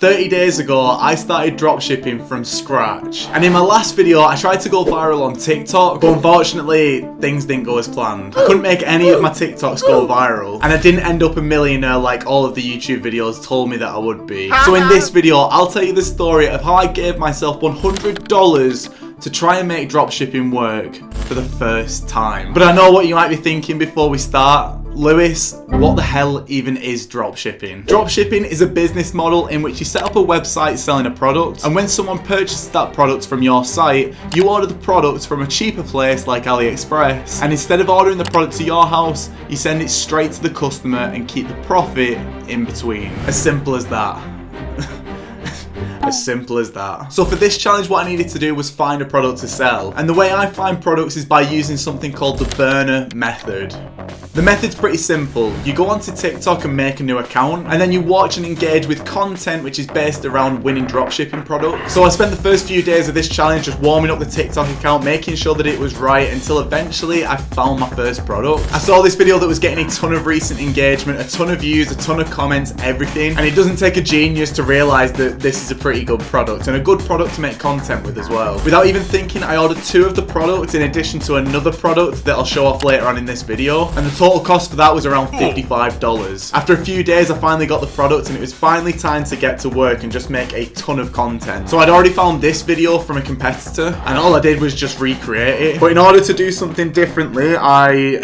30 days ago, I started dropshipping from scratch. And in my last video, I tried to go viral on TikTok, but unfortunately, things didn't go as planned. I couldn't make any of my TikToks go viral, and I didn't end up a millionaire like all of the YouTube videos told me that I would be. So in this video, I'll tell you the story of how I gave myself $100 to try and make dropshipping work for the first time. But I know what you might be thinking before we start. Lewis, what the hell even is dropshipping? Dropshipping is a business model in which you set up a website selling a product, and when someone purchases that product from your site, you order the product from a cheaper place like AliExpress, and instead of ordering the product to your house, you send it straight to the customer and keep the profit in between. As simple as that. As simple as that. So for this challenge, what I needed to do was find a product to sell. And the way I find products is by using something called the burner method. The method's pretty simple. You go onto TikTok and make a new account, and then you watch and engage with content which is based around winning dropshipping products. So I spent the first few days of this challenge just warming up the TikTok account, making sure that it was right, until eventually I found my first product. I saw this video that was getting a ton of recent engagement, a ton of views, a ton of comments, everything. And it doesn't take a genius to realize that this is a pretty good product, and a good product to make content with as well. Without even thinking, I ordered 2 of the products in addition to another product that I'll show off later on in this video, and the total cost for that was around $55. After a few days, I finally got the product, and it was finally time to get to work and just make a ton of content. So I'd already found this video from a competitor, and all I did was just recreate it. But in order to do something differently, I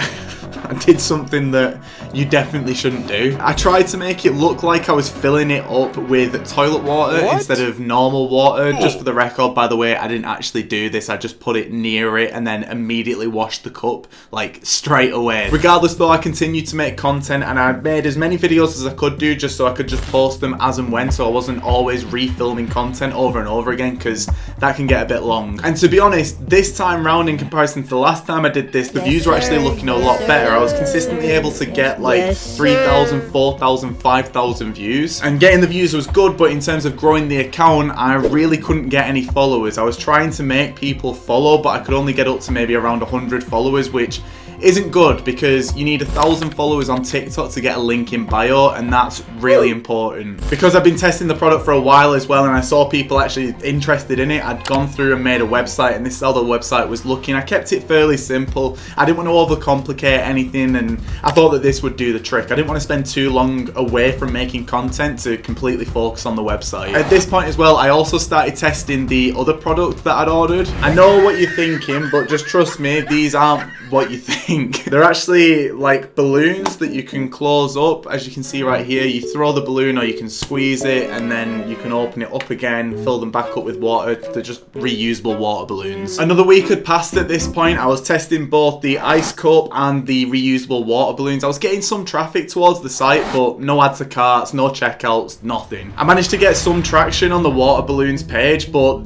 did something that you definitely shouldn't do. I tried to make it look like I was filling it up with toilet water instead of normal water. Just for the record, by the way, I didn't actually do this. I just put it near it and then immediately washed the cup, like, straight away. Regardless though, I continued to make content, and I made as many videos as I could do just so I could just post them as and when, so I wasn't always refilming content over and over again, because that can get a bit long. And to be honest, this time round, in comparison to the last time I did this, the views were actually looking a lot better. I was consistently able to get like 3,000, 4,000, 5,000 views, and getting the views was good, but in terms of growing the account, I really couldn't get any followers. I was trying to make people follow, but I could only get up to maybe around 100 followers, which isn't good because you need 1,000 followers on TikTok to get a link in bio, and that's really important. Because I've been testing the product for a while as well, and I saw people actually interested in it, I'd gone through and made a website, and this is how the website was looking. I kept it fairly simple. I didn't want to overcomplicate anything, and I thought that this would do the trick. I didn't want to spend too long away from making content to completely focus on the website. At this point as well, I also started testing the other product that I'd ordered. I know what you're thinking, but just trust me, these aren't what you think. They're actually like balloons that you can close up. As you can see right here, you throw the balloon or you can squeeze it, and then you can open it up again, fill them back up with water. They're just reusable water balloons. Another week had passed at this point. I was testing both the ice cup and the reusable water balloons. I was getting some traffic towards the site, but no add to carts, no checkouts, nothing. I managed to get some traction on the water balloons page, but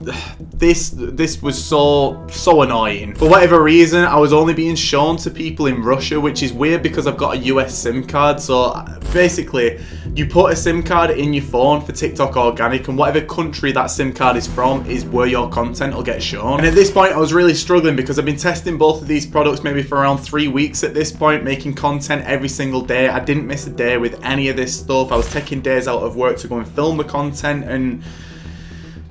this was so annoying. For whatever reason, I was only being shown to people in Russia, which is weird because I've got a US SIM card. So basically, you put a SIM card in your phone for TikTok Organic, and whatever country that SIM card is from is where your content will get shown. And at this point, I was really struggling because I've been testing both of these products maybe for around 3 weeks at this point, making content every single day. I didn't miss a day with any of this stuff. I was taking days out of work to go and film the content, and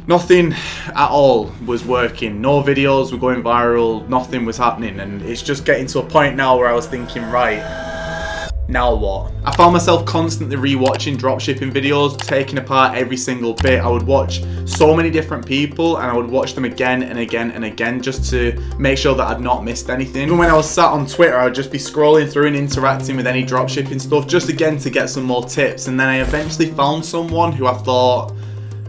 nothing at all was working. No videos were going viral, nothing was happening, and it's just getting to a point now where I was thinking, right, now what? I found myself constantly rewatching dropshipping videos, taking apart every single bit. I would watch so many different people, and I would watch them again and again and again just to make sure that I'd not missed anything. Even when I was sat on Twitter, I would just be scrolling through and interacting with any dropshipping stuff just again to get some more tips. And then I eventually found someone who I thought,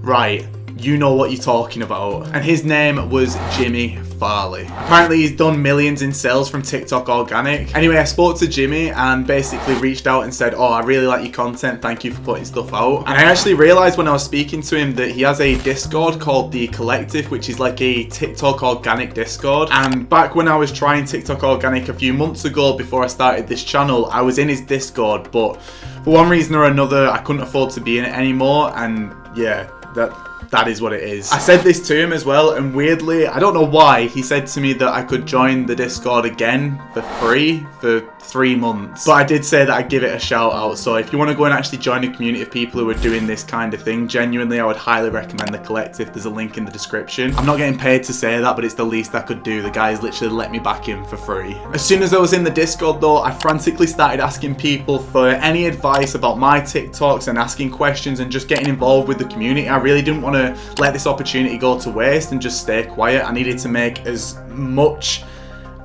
right, you know what you're talking about. And his name was Jimmy Farley. Apparently he's done millions in sales from TikTok Organic. Anyway, I spoke to Jimmy and basically reached out and said, oh, I really like your content, thank you for putting stuff out. And I actually realized when I was speaking to him that he has a Discord called The Collective, which is like a TikTok Organic Discord. And back when I was trying TikTok Organic a few months ago before I started this channel, I was in his Discord, but for one reason or another, I couldn't afford to be in it anymore, and yeah, that is what it is. I said this to him as well, and weirdly, I don't know why, he said to me that I could join the Discord again for free for 3 months. But I did say that I'd give it a shout out, so if you want to go and actually join a community of people who are doing this kind of thing, genuinely, I would highly recommend the Collective. There's a link in the description. I'm not getting paid to say that, but it's the least I could do. The guys literally let me back in for free. As soon as I was in the Discord though, I frantically started asking people for any advice about my TikToks and asking questions and just getting involved with the community. I really didn't want to let this opportunity go to waste and just stay quiet. I needed to make as much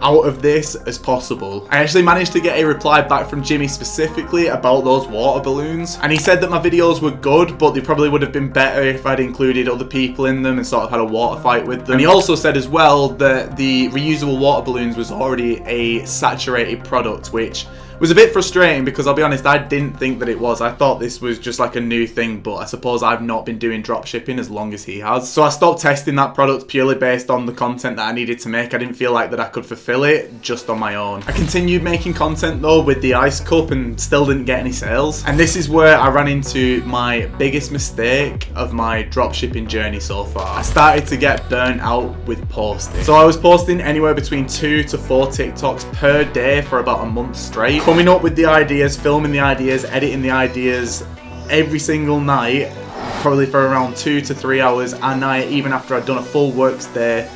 out of this as possible. I actually managed to get a reply back from Jimmy specifically about those water balloons, and he said that my videos were good, but they probably would have been better if I'd included other people in them and sort of had a water fight with them. And he also said as well that the reusable water balloons was already a saturated product, which was a bit frustrating because I'll be honest, I didn't think that it was. I thought this was just like a new thing, but I suppose I've not been doing dropshipping as long as he has. So I stopped testing that product purely based on the content that I needed to make. I didn't feel like that I could fulfill it just on my own. I continued making content though with the ice cup and still didn't get any sales. And this is where I ran into my biggest mistake of my dropshipping journey so far. I started to get burnt out with posting. So I was posting anywhere between 2 to 4 TikToks per day for about a month straight, coming up with the ideas, filming the ideas, editing the ideas every single night, probably for around 2 to 3 hours a night, even after I'd done a full works day,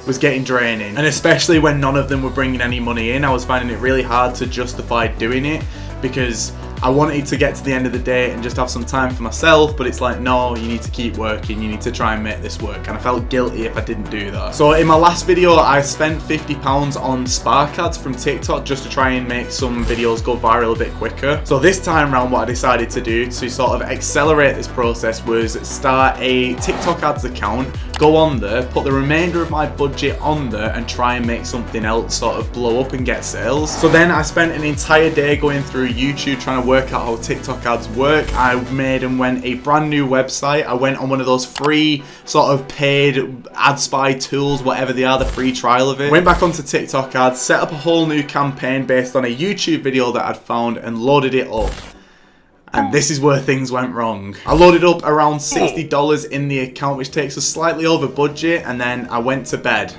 was getting draining. And especially when none of them were bringing any money in, I was finding it really hard to justify doing it because I wanted to get to the end of the day and just have some time for myself, but it's like, no, you need to keep working, you need to try and make this work, and I felt guilty if I didn't do that. So in my last video, I spent £50 on Spark ads from TikTok just to try and make some videos go viral a bit quicker. So this time around, what I decided to do to sort of accelerate this process was start a TikTok ads account, go on there, put the remainder of my budget on there, and try and make something else sort of blow up and get sales. So then I spent an entire day going through YouTube trying to work out how TikTok ads work. I made and went a brand new website. I went on one of those free sort of paid ad spy tools, whatever they are, the free trial of it. Went back onto TikTok ads, set up a whole new campaign based on a YouTube video that I'd found and loaded it up. And this is where things went wrong. I loaded up around $60 in the account, which takes us slightly over budget, and then I went to bed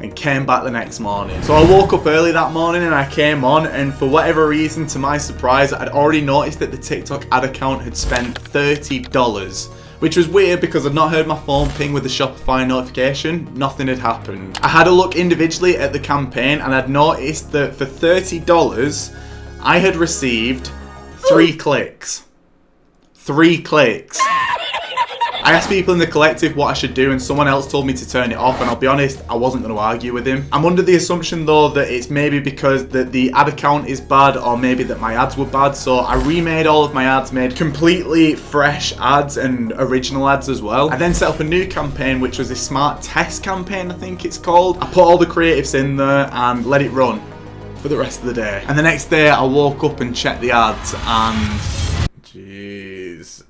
and came back the next morning. So I woke up early that morning and I came on, and for whatever reason, to my surprise, I'd already noticed that the TikTok ad account had spent $30, which was weird because I'd not heard my phone ping with the Shopify notification. Nothing had happened. I had a look individually at the campaign and I'd noticed that for $30, I had received 3 clicks. 3 clicks. I asked people in the collective what I should do and someone else told me to turn it off, and I'll be honest, I wasn't going to argue with him. I'm under the assumption though that it's maybe because the ad account is bad, or maybe that my ads were bad, so I remade all of my ads, made completely fresh ads and original ads as well. I then set up a new campaign, which was a smart test campaign, I think it's called. I put all the creatives in there and let it run for the rest of the day. And the next day I woke up and checked the ads and jeez.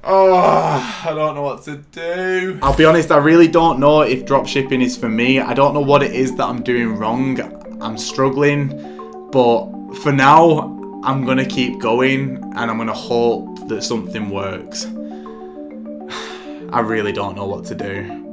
Oh, I don't know what to do. I'll be honest, I really don't know if dropshipping is for me. I don't know what it is that I'm doing wrong. I'm struggling, but for now, I'm gonna keep going and I'm gonna hope that something works. I really don't know what to do.